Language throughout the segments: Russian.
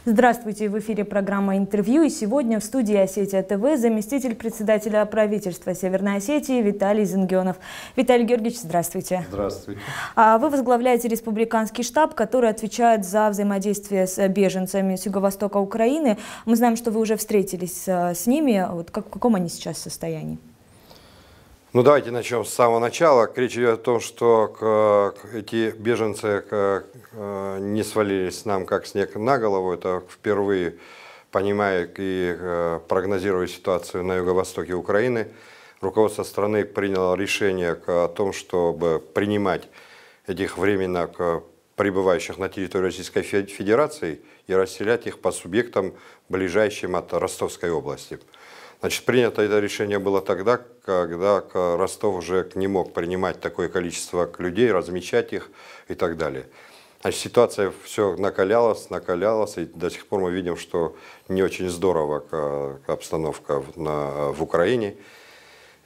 Здравствуйте, в эфире программа «Интервью», и сегодня в студии Осетия ТВ заместитель председателя правительства Северной Осетии Виталий Зингионов. Виталий Георгиевич, здравствуйте. Здравствуйте. Вы возглавляете республиканский штаб, который отвечает за взаимодействие с беженцами с юго-востока Украины. Мы знаем, что вы уже встретились с ними. В каком они сейчас состоянии? Ну, давайте начнем с самого начала. Речь идет о том, что эти беженцы не свалились нам как снег на голову. Это впервые, понимая и прогнозируя ситуацию на юго-востоке Украины, руководство страны приняло решение о том, чтобы принимать этих временно прибывающих на территории Российской Федерации и расселять их по субъектам, ближайшим от Ростовской области. Значит, принято это решение было тогда, когда Ростов уже не мог принимать такое количество людей, размещать их и так далее. Значит, ситуация все накалялась, и до сих пор мы видим, что не очень здорово обстановка в Украине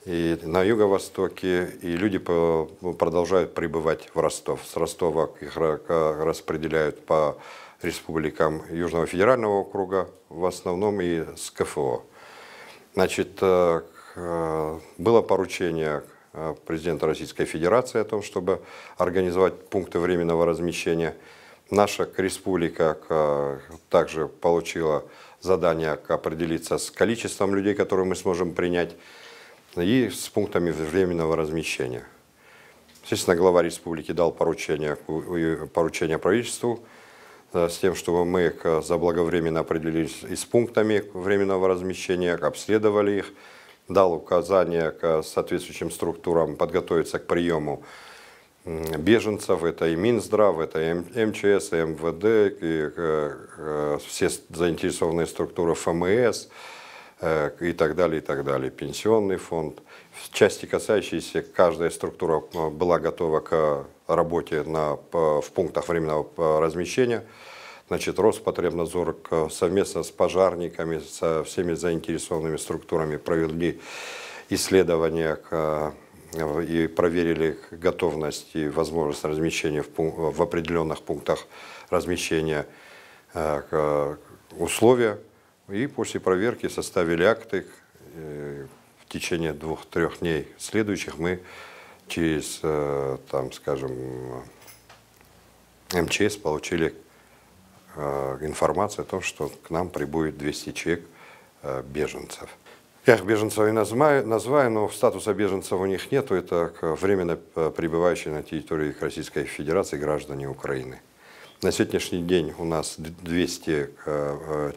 и на юго-востоке, и люди продолжают прибывать в Ростов. С Ростова их распределяют по республикам Южного федерального округа, в основном и с КФО. Значит, было поручение президента Российской Федерации о том, чтобы организовать пункты временного размещения. Наша республика также получила задание определиться с количеством людей, которые мы сможем принять, и с пунктами временного размещения. Естественно, глава республики дал поручение правительству с тем, чтобы мы заблаговременно определились и с пунктами временного размещения, обследовали их, дал указания к соответствующим структурам подготовиться к приему беженцев. Это и Минздрав, это и МЧС, и МВД, и все заинтересованные структуры ФМС и так далее, пенсионный фонд. В части, касающейся, каждая структура была готова к работе в пунктах временного размещения. Значит, Роспотребнадзор совместно с пожарниками, со всеми заинтересованными структурами провели исследования и проверили готовность и возможность размещения в определенных пунктах размещения условия. И после проверки составили акты. В течение 2-3 дней следующих мы через, там, скажем, МЧС получили информацию о том, что к нам прибудет 200 человек беженцев. Я их беженцев и называю, но статуса беженцев у них нету. Это временно пребывающие на территории Российской Федерации граждане Украины. На сегодняшний день у нас 200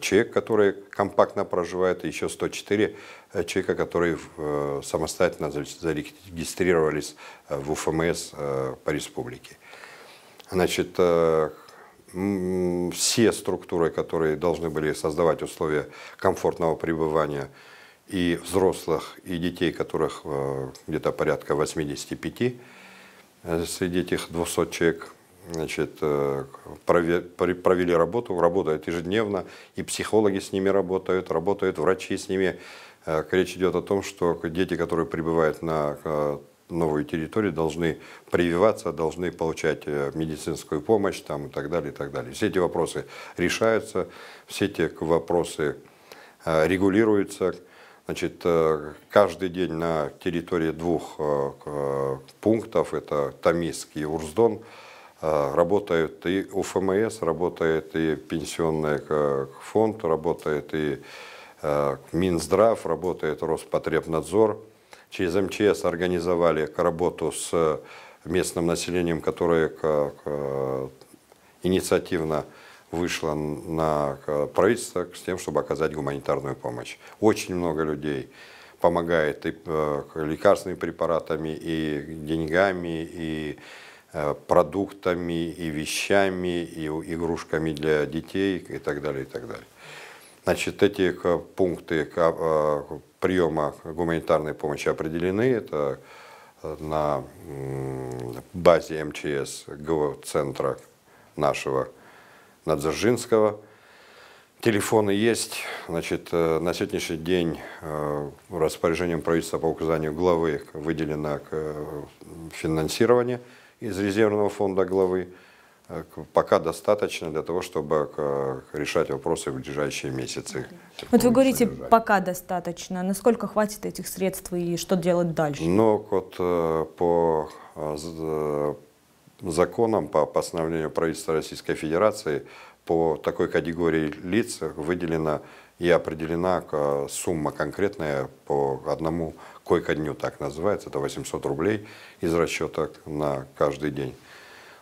человек, которые компактно проживают, и еще 104 человека, которые самостоятельно зарегистрировались в УФМС по республике. Значит, все структуры, которые должны были создавать условия комфортного пребывания и взрослых, и детей, которых где-то порядка 85 среди этих 200 человек, значит, провели работу, работают ежедневно, и психологи с ними работают врачи с ними. Речь идет о том, что дети, которые прибывают на новую территорию, должны прививаться, должны получать медицинскую помощь там, и так далее, и так далее. Все эти вопросы решаются, все эти вопросы регулируются. Значит, каждый день на территории 2 пунктов, это Томиск и Урздон, работает и УФМС, работает и пенсионный фонд, работает и Минздрав, работает Роспотребнадзор. Через МЧС организовали работу с местным населением, которое инициативно вышло на правительство с тем, чтобы оказать гуманитарную помощь. Очень много людей помогает и лекарственными препаратами, и деньгами, и продуктами, и вещами, и игрушками для детей и так далее, и так далее. Значит, эти пункты приема гуманитарной помощи определены. Это на базе МЧС ГО-центра нашего Надзержинского. Телефоны есть. Значит, на сегодняшний день распоряжением правительства по указанию главы выделено финансирование из резервного фонда главы. пока достаточно для того, чтобы решать вопросы в ближайшие месяцы. Вот вы говорите, пока достаточно. Насколько хватит этих средств и что делать дальше? Ну, вот по законам, по постановлению правительства Российской Федерации, по такой категории лиц выделена и определена сумма конкретная по одному койко-дню, так называется, это 800 рублей из расчета на каждый день.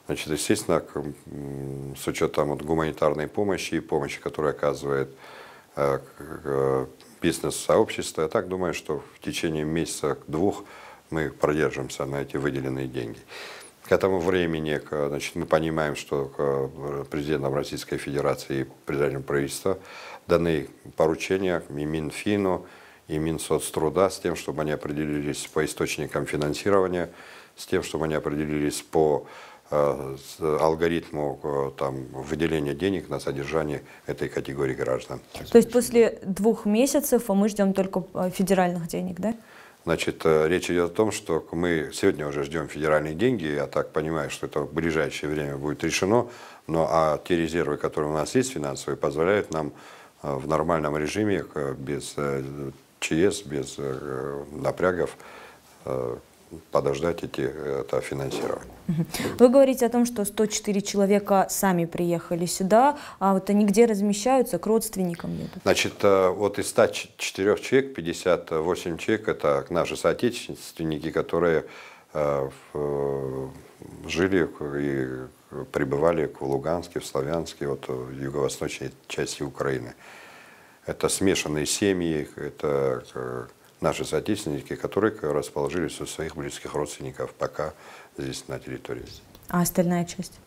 Значит, естественно, с учетом гуманитарной помощи и помощи, которую оказывает бизнес-сообщество, я так думаю, что в течение месяца-двух мы продержимся на эти выделенные деньги. К этому времени, значит, мы понимаем, что президентом Российской Федерации и президентом правительства даны поручения и Минфину, и Минсоцтруда с тем, чтобы они определились по источникам финансирования, с тем, чтобы они определились по алгоритму выделения денег на содержание этой категории граждан. То есть после 2 месяцев мы ждем только федеральных денег, да? Значит, речь идет о том, что мы сегодня уже ждем федеральные деньги, я так понимаю, что это в ближайшее время будет решено, но те резервы, которые у нас есть финансовые, позволяют нам в нормальном режиме, без ЧС, без напрягов, подождать это финансирование. Вы говорите о том, что 104 человека сами приехали сюда, а вот они где размещаются, к родственникам едут? Значит, вот из 104 человек, 58 человек – это наши соотечественники, которые жили и пребывали в Луганске, в Славянске, вот в юго-восточной части Украины. Это смешанные семьи, это наши соотечественники, которые расположились у своих близких родственников пока здесь на территории. А остальная часть?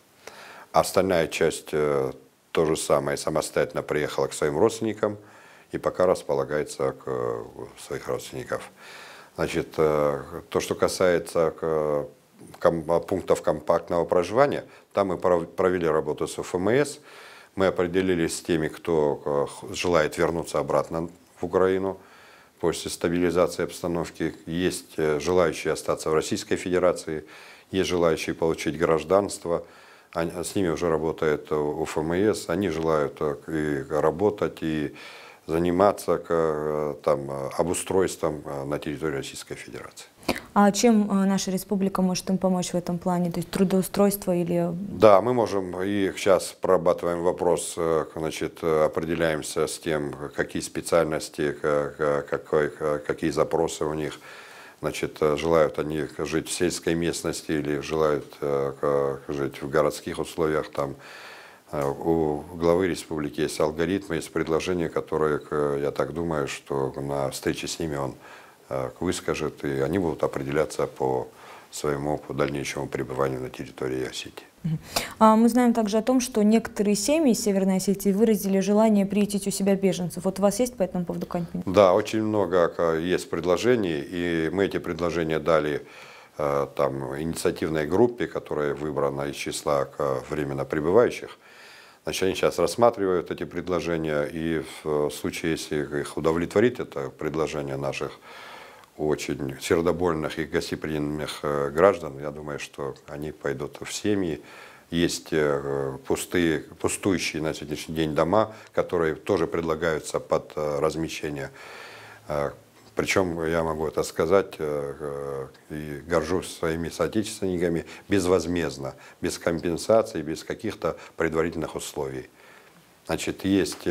Остальная часть то же самое, самостоятельно приехала к своим родственникам и пока располагается к своих родственников. Значит, то, что касается пунктов компактного проживания, там мы провели работу с ФМС, мы определились с теми, кто желает вернуться обратно в Украину. После стабилизации обстановки есть желающие остаться в Российской Федерации, есть желающие получить гражданство. С ними уже работает УФМС, они желают и работать, и заниматься обустройством на территории Российской Федерации. А чем наша республика может им помочь в этом плане? То есть трудоустройство или… Да, мы можем, и сейчас прорабатываем вопрос, значит, определяемся с тем, какие специальности, какие запросы у них. Значит, желают они жить в сельской местности или желают жить в городских условиях. Там у главы республики есть алгоритмы, есть предложения, которые, я так думаю, что на встрече с ними он выскажет, и они будут определяться по своему дальнейшему пребыванию на территории Осетии. Мы знаем также о том, что некоторые семьи Северной Осетии выразили желание приютить у себя беженцев. Вот у вас есть по этому поводу какая-нибудь? Да, очень много есть предложений, и мы эти предложения дали инициативной группе, которая выбрана из числа временно пребывающих. Значит, они сейчас рассматривают эти предложения, и в случае, если их удовлетворит это предложение наших очень сердобольных и гостеприимных граждан, я думаю, что они пойдут в семьи. Есть пустующие на сегодняшний день дома, которые тоже предлагаются под размещение. Причем, я могу это сказать, и горжусь своими соотечественниками, безвозмездно, без компенсаций, без каких-то предварительных условий. Значит, есть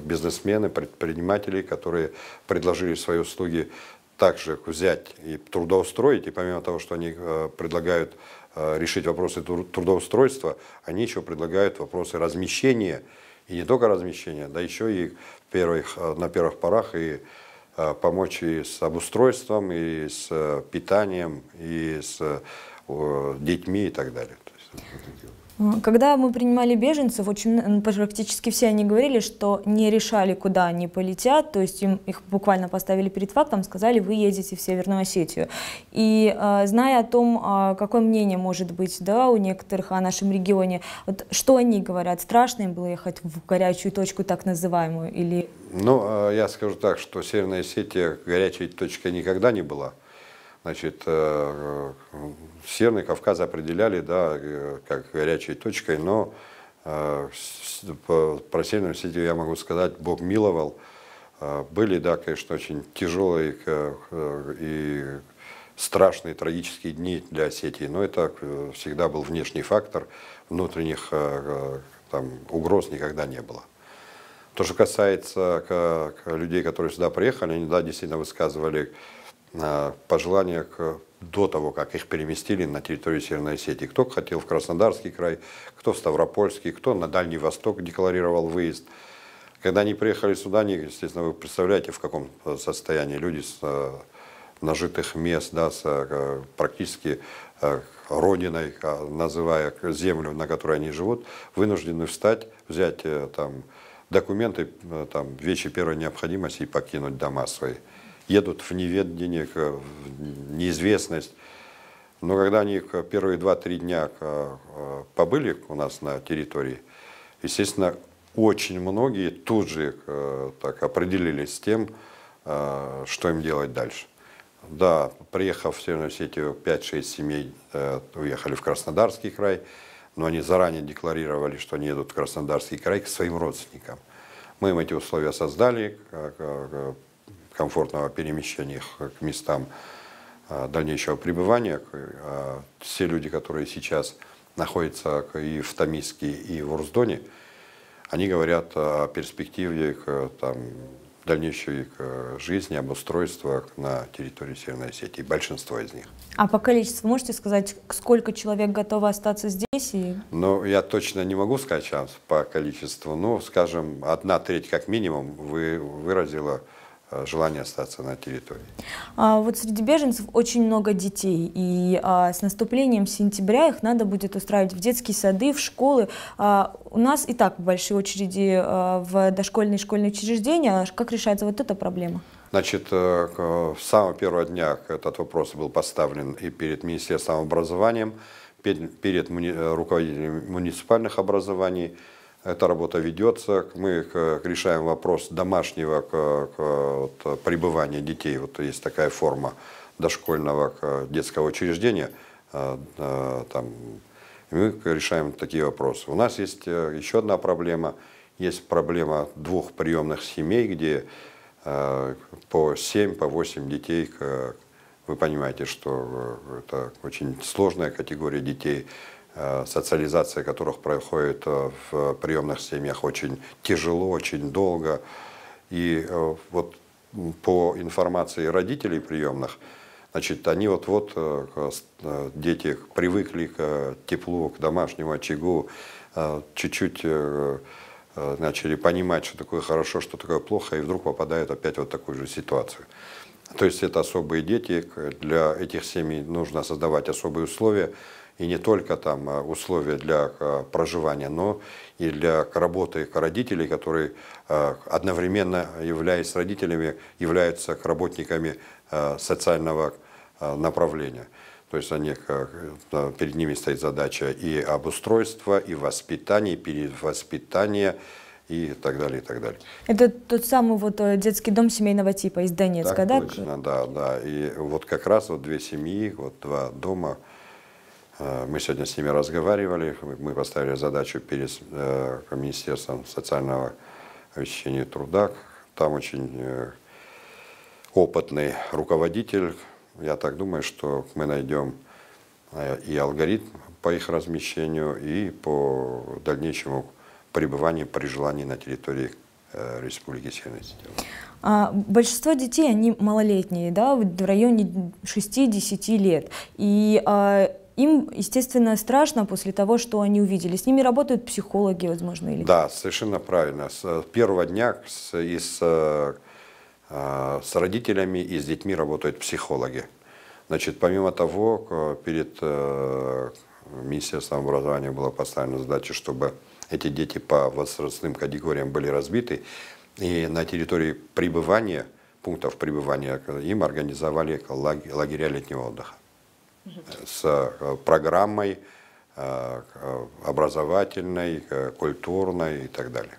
бизнесмены, предприниматели, которые предложили свои услуги также взять и трудоустроить, и помимо того, что они предлагают решить вопросы трудоустройства, они еще предлагают вопросы размещения, и не только размещения, да еще и на первых порах и помочь и с обустройством, и с питанием, и с детьми и так далее. Когда мы принимали беженцев, практически все они говорили, что не решали, куда они полетят, то есть их буквально поставили перед фактом, сказали, вы едете в Северную Осетию. И зная о том, какое мнение может быть, да, у некоторых о нашем регионе, вот, что они говорят, страшно им было ехать в горячую точку, так называемую, или… Ну, я скажу так, что Северная Осетия горячей точкой никогда не была. Значит, Северный Кавказ определяли, да, как горячей точкой, но про Северную Осетию я могу сказать, Бог миловал. Были, да, конечно, очень тяжелые и страшные, трагические дни для Осетии, но это всегда был внешний фактор, внутренних там, угроз никогда не было. То, что касается людей, которые сюда приехали, они, да, действительно высказывали пожелания до того, как их переместили на территорию Северной Осетии. Кто хотел в Краснодарский край, кто в Ставропольский, кто на Дальний Восток декларировал выезд. Когда они приехали сюда, они, естественно, вы представляете, в каком состоянии люди с нажитых мест, да, с практически родиной, называя землю, на которой они живут, вынуждены встать, взять там документы, там, вещи первой необходимости и покинуть дома свои. Едут в неведение, в неизвестность. Но когда они первые 2-3 дня побыли у нас на территории, естественно, очень многие тут же так определились с тем, что им делать дальше. Да, приехав в Северную Осетию, 5-6 семей уехали в Краснодарский край, но они заранее декларировали, что они едут в Краснодарский край к своим родственникам. Мы им эти условия создали, комфортного перемещения к местам дальнейшего пребывания. Все люди, которые сейчас находятся и в Томиске, и в Урздоне, они говорят о перспективе там, дальнейшей жизни, обустройства на территории Северной Осетии. Большинство из них. А по количеству можете сказать, сколько человек готово остаться здесь? Ну, я точно не могу сказать сейчас по количеству, но, скажем, 1/3 как минимум выразила желание остаться на территории. Вот среди беженцев очень много детей, и с наступлением сентября их надо будет устраивать в детские сады, в школы. У нас и так большие очереди в дошкольные и школьные учреждения. Как решается вот эта проблема? Значит, с самого первого дня этот вопрос был поставлен и перед Министерством образования, перед руководителями муниципальных образований. Эта работа ведется. Мы решаем вопрос домашнего пребывания детей. Вот есть такая форма дошкольного детского учреждения. Там, мы решаем такие вопросы. У нас есть еще одна проблема. Есть проблема 2 приемных семей, где по 7, по 8 детей. Вы понимаете, что это очень сложная категория детей, социализация которых происходит в приемных семьях очень тяжело, очень долго. И вот по информации родителей приемных, значит, они вот-вот, дети привыкли к теплу, к домашнему очагу, чуть-чуть начали понимать, что такое хорошо, что такое плохо, и вдруг попадают опять в вот такую же ситуацию. То есть это особые дети, для этих семей нужно создавать особые условия, и не только там условия для проживания, но и для работы родителей, которые одновременно, являясь родителями, являются работниками социального направления. То есть они, перед ними стоит задача и обустройства, и воспитания, и перевоспитания, и так далее, и так далее. Это тот самый вот детский дом семейного типа из Донецка, да? Точно, да, да. И вот как раз вот 2 семьи, вот 2 дома. Мы сегодня с ними разговаривали, мы поставили задачу перед Министерством социального обеспечения и труда. Там очень опытный руководитель. Я так думаю, что мы найдем и алгоритм по их размещению, и по дальнейшему пребыванию при желании на территории Республики Северная Осетия. Большинство детей, они малолетние, да, в районе 6-10 лет. И им, естественно, страшно после того, что они увидели. С ними работают психологи, возможно, или... Да, совершенно правильно. С первого дня с родителями и с детьми работают психологи. Значит, помимо того, перед Министерством образования была поставлена задача, чтобы эти дети по возрастным категориям были разбиты, и на территории пребывания, пунктов пребывания, им организовали лагеря летнего отдыха с программой образовательной, культурной и так далее.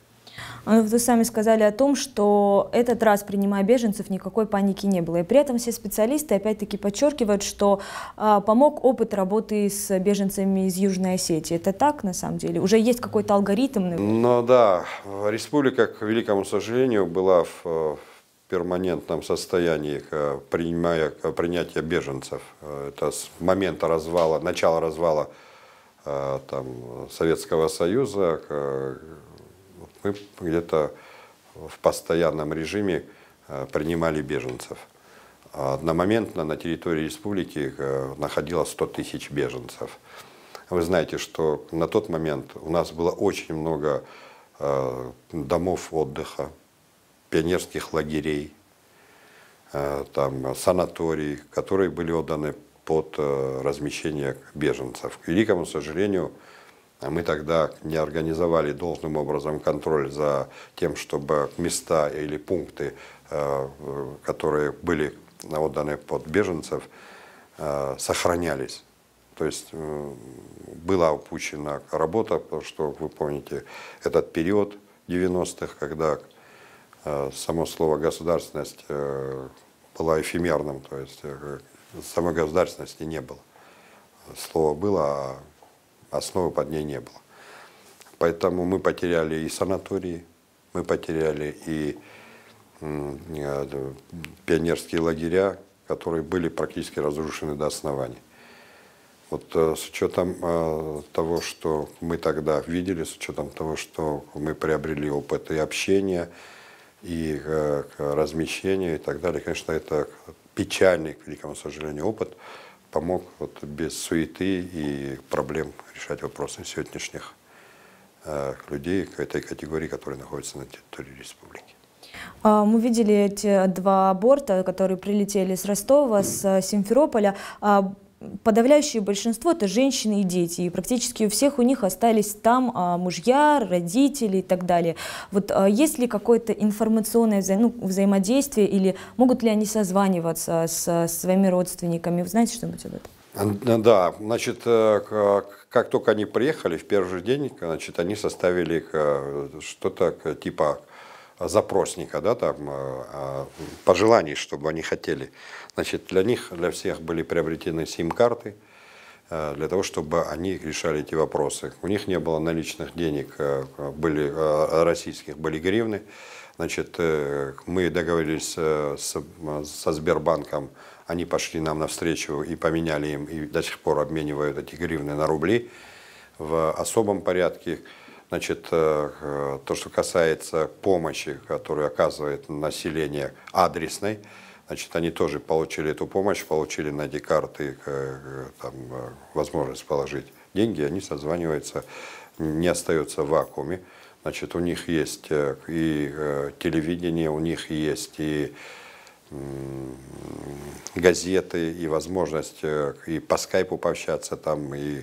Вы сами сказали о том, что этот раз, принимая беженцев, никакой паники не было. И при этом все специалисты опять-таки подчеркивают, что помог опыт работы с беженцами из Южной Осетии. Это так на самом деле? Уже есть какой-то алгоритм? Ну да, республика, к великому сожалению, была в перманентном состоянии принятия беженцев. Это с момента развала, начала развала Советского Союза. Мы где-то в постоянном режиме принимали беженцев. Одномоментно на территории республики находилось 100 тысяч беженцев. Вы знаете, что на тот момент у нас было очень много домов отдыха, пионерских лагерей, санаторий, которые были отданы под размещение беженцев. К великому сожалению, мы тогда не организовали должным образом контроль за тем, чтобы места или пункты, которые были отданы под беженцев, сохранялись. То есть была упущена работа, потому что, вы помните, этот период 90-х, когда само слово «государственность» было эфемерным, то есть самой государственности не было. Слово было, а основы под ней не было. Поэтому мы потеряли и санатории, мы потеряли и пионерские лагеря, которые были практически разрушены до основания. Вот с учетом того, что мы тогда видели, с учетом того, что мы приобрели опыт и общения, и размещения и так далее, конечно, это печальный, к великому сожалению, опыт, помог без суеты и проблем решать вопросы сегодняшних людей этой категории, которые находятся на территории республики. Мы видели эти 2 борта, которые прилетели с Ростова, с Симферополя. Подавляющее большинство — это женщины и дети, и практически у всех у них остались там мужья, родители и так далее. Вот есть ли какое-то информационное взаимодействие, или могут ли они созваниваться с своими родственниками? Вы знаете что-нибудь об этом? Да, значит, как только они приехали, в первый же день, значит, они составили что-то типа запросника, да, пожеланий, чтобы они хотели. Значит, для них, для всех были приобретены сим-карты, для того, чтобы они решали эти вопросы. У них не было наличных денег, российских, были гривны. Значит, мы договорились со Сбербанком, они пошли нам навстречу и поменяли им, и до сих пор обменивают эти гривны на рубли в особом порядке. Значит, то, что касается помощи, которую оказывает население адресной, значит, они тоже получили эту помощь, получили на эти карты возможность положить деньги, они созваниваются, не остаются в вакууме. Значит, у них есть и телевидение, у них есть и газеты, и возможность и по скайпу пообщаться там, и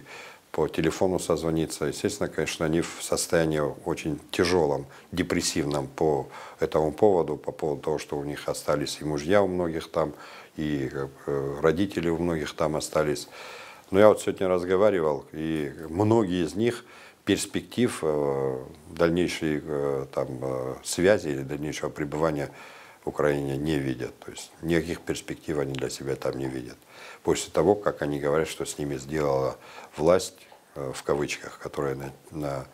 по телефону созвониться. Естественно, конечно, они в состоянии очень тяжелом, депрессивном по этому поводу, по поводу того, что у них остались и мужья у многих там, и родители у многих там остались. Но я вот сегодня разговаривал, и многие из них перспектив дальнейшей связи или дальнейшего пребывания в Украине не видят. То есть никаких перспектив они для себя там не видят. После того, как они говорят, что с ними сделала власть, в кавычках, которая на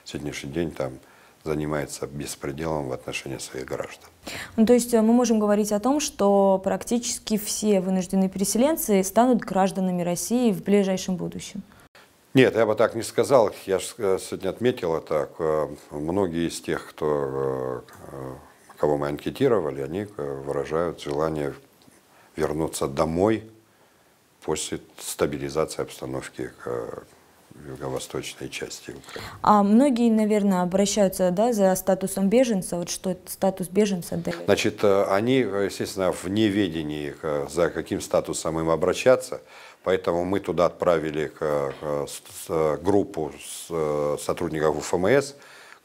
сегодняшний день там занимается беспределом в отношении своих граждан. То есть мы можем говорить о том, что практически все вынужденные переселенцы станут гражданами России в ближайшем будущем? Нет, я бы так не сказал. Я же сегодня отметил это. Многие из тех, кого мы анкетировали, они выражают желание вернуться домой после стабилизации обстановки в юго-восточной части Украины. А многие, наверное, обращаются, да, за статусом беженца. Вот что это статус беженца дает? Значит, они, естественно, в неведении, за каким статусом им обращаться, поэтому мы туда отправили группу сотрудников УФМС,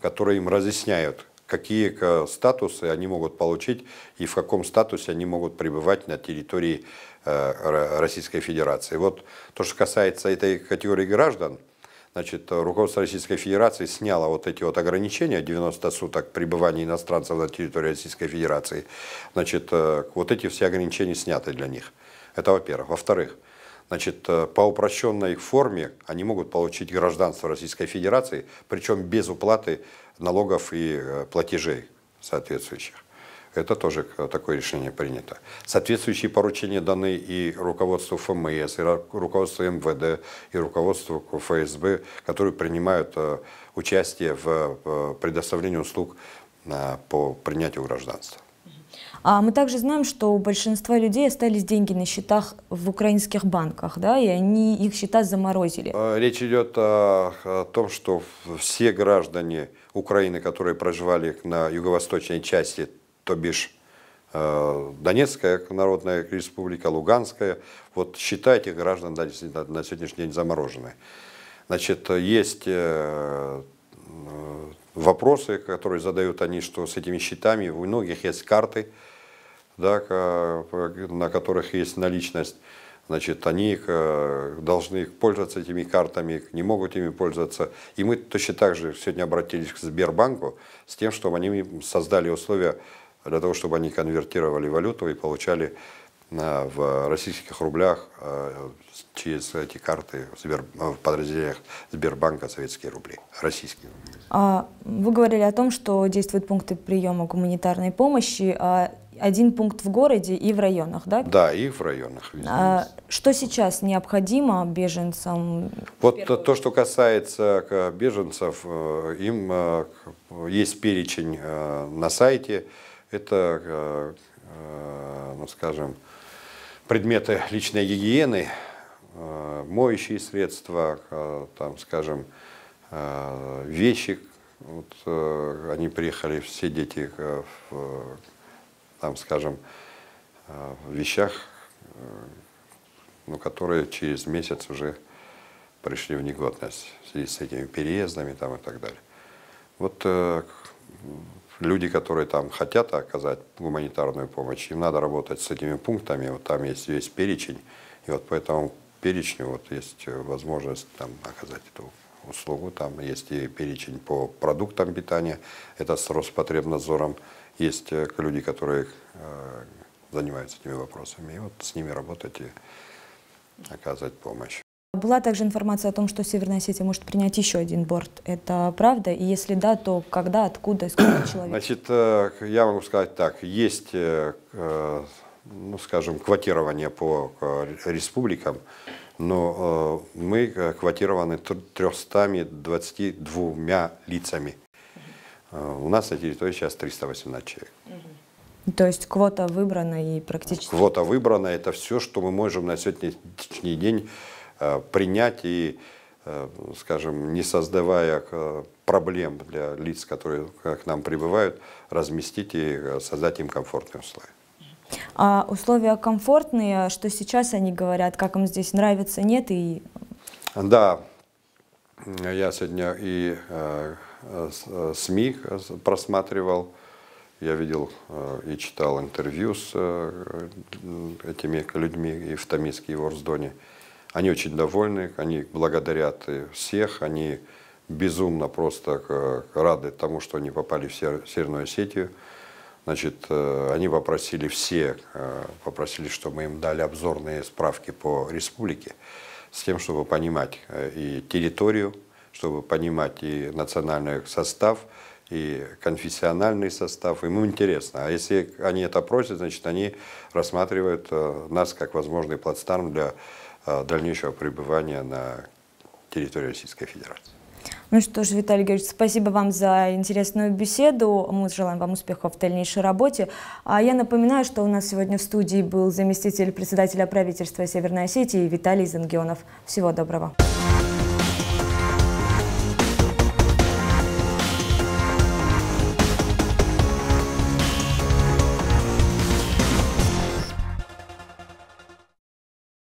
которые им разъясняют, какие статусы они могут получить и в каком статусе они могут пребывать на территории Российской Федерации. Вот то, что касается этой категории граждан, значит, руководство Российской Федерации сняло вот эти вот ограничения, 90 суток пребывания иностранцев на территории Российской Федерации, значит, вот эти все ограничения сняты для них. Это во-первых. Во-вторых, значит, по упрощенной форме они могут получить гражданство Российской Федерации, причем без уплаты налогов и платежей соответствующих. Это тоже такое решение принято. Соответствующие поручения даны и руководству ФМС, и руководству МВД, и руководству ФСБ, которые принимают участие в предоставлении услуг по принятию гражданства. А мы также знаем, что у большинства людей остались деньги на счетах в украинских банках, да, и они их счета заморозили. Речь идет о том, что все граждане Украины, которые проживали на юго-восточной части, то бишь Донецкая Народная Республика, Луганская, вот счета этих граждан на сегодняшний день заморожены. Значит, есть вопросы, которые задают они, что с этими счетами у многих есть карты, да, на которых есть наличность, значит, они должны пользоваться этими картами, не могут ими пользоваться. И мы точно так же сегодня обратились к Сбербанку с тем, чтобы они создали условия для того, чтобы они конвертировали валюту и получали в российских рублях через эти карты в подразделениях Сбербанка советские рубли, российские. Вы говорили о том, что действуют пункты приема гуманитарной помощи. Один пункт в городе и в районах, да? Да, и в районах. Что сейчас необходимо беженцам? Вот то, что касается беженцев, им есть перечень на сайте. Это, ну, скажем, предметы личной гигиены, моющие средства, там, скажем, вещи. Вот, они приехали, все дети, там, скажем, в вещах, ну, которые через месяц уже пришли в негодность в связи с этими переездами там, и так далее. Вот люди, которые там хотят оказать гуманитарную помощь, им надо работать с этими пунктами, вот там есть весь перечень, и вот по этому перечню вот есть возможность там оказать эту услугу, там есть и перечень по продуктам питания, это с Роспотребнадзором, есть люди, которые занимаются этими вопросами, и вот с ними работать и оказывать помощь. Была также информация о том, что Северная Осетия может принять еще один борт. Это правда? И если да, то когда, откуда, сколько человек? Значит, я могу сказать так. Есть, ну, скажем, квотирование по республикам, но мы квотированы 322 лицами. У нас на территории сейчас 318 человек. То есть квота выбрана и практически... Квота выбрана, это все, что мы можем на сегодняшний день принять и, скажем, не создавая проблем для лиц, которые к нам прибывают, разместить и создать им комфортные условия. А условия комфортные, что сейчас они говорят, как им здесь нравится, нет? И... Да, я сегодня и СМИ просматривал, я видел и читал интервью с этими людьми и в Томиске, и в Орздоне. Они очень довольны, они благодарят всех, они безумно просто рады тому, что они попали в Северную Осетию. Значит, они попросили чтобы мы им дали обзорные справки по республике, с тем, чтобы понимать и территорию, чтобы понимать и национальный состав, и конфессиональный состав. Им интересно. А если они это просят, значит, они рассматривают нас как возможный плацдарм для дальнейшего пребывания на территории Российской Федерации. Ну что ж, Виталий Георгиевич, спасибо вам за интересную беседу. Мы желаем вам успехов в дальнейшей работе. А я напоминаю, что у нас сегодня в студии был заместитель председателя правительства Северной Осетии Виталий Зангионов. Всего доброго.